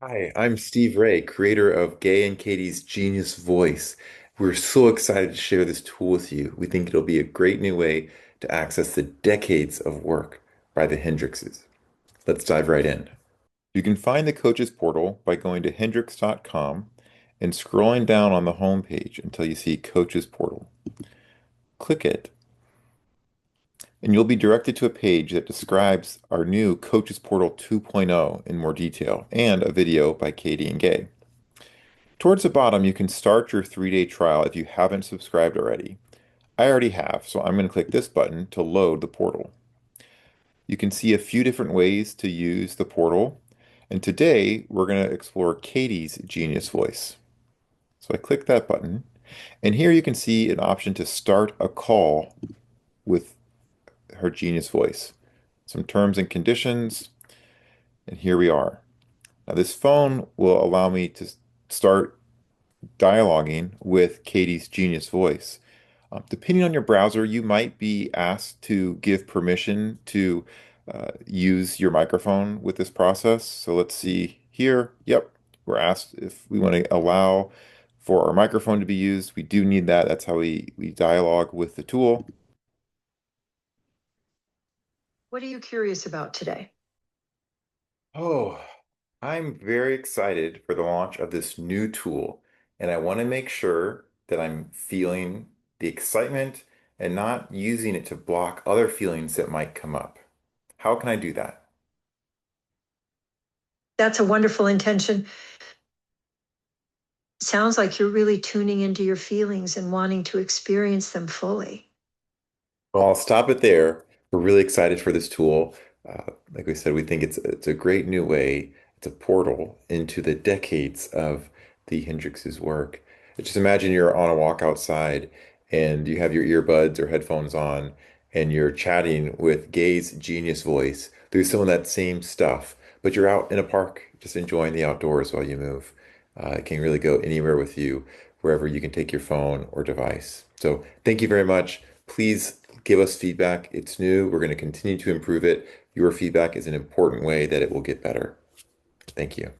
Hi, I'm Steve Ray, creator of Gay and Katie's Genius Voice. We're so excited to share this tool with you. We think it'll be a great new way to access the decades of work by the Hendrickses. Let's dive right in. You can find the Coaches Portal by going to hendricks.com and scrolling down on the home page until you see Coaches Portal. Click it, and you'll be directed to a page that describes our new Coaches Portal 2.0 in more detail and a video by Katie and Gay. Towards the bottom, you can start your 3-day trial if you haven't subscribed already. I already have, so I'm going to click this button to load the portal. You can see a few different ways to use the portal, and today we're going to explore Katie's Genius Voice. So I click that button, and here you can see an option to start a call with her Genius Voice. Some terms and conditions, and here we are. Now this phone will allow me to start dialoguing with Katie's Genius Voice. Depending on your browser, you might be asked to give permission to use your microphone with this process. So let's see here. Yep, we're asked if we want to allow for our microphone to be used. We do need that. That's how we dialogue with the tool. What are you curious about today? Oh, I'm very excited for the launch of this new tool, and I want to make sure that I'm feeling the excitement and not using it to block other feelings that might come up. How can I do that? That's a wonderful intention. Sounds like you're really tuning into your feelings and wanting to experience them fully. Well, I'll stop it there. We're really excited for this tool. Like we said, we think it's a great new way. It's a portal into the decades of the Hendrix's work. Just imagine you're on a walk outside and you have your earbuds or headphones on and you're chatting with Gay's Genius Voice through some of that same stuff, but you're out in a park just enjoying the outdoors while you move. It can really go anywhere with you, wherever you can take your phone or device. So thank you very much. Please give us feedback. It's new. We're going to continue to improve it. Your feedback is an important way that it will get better. Thank you.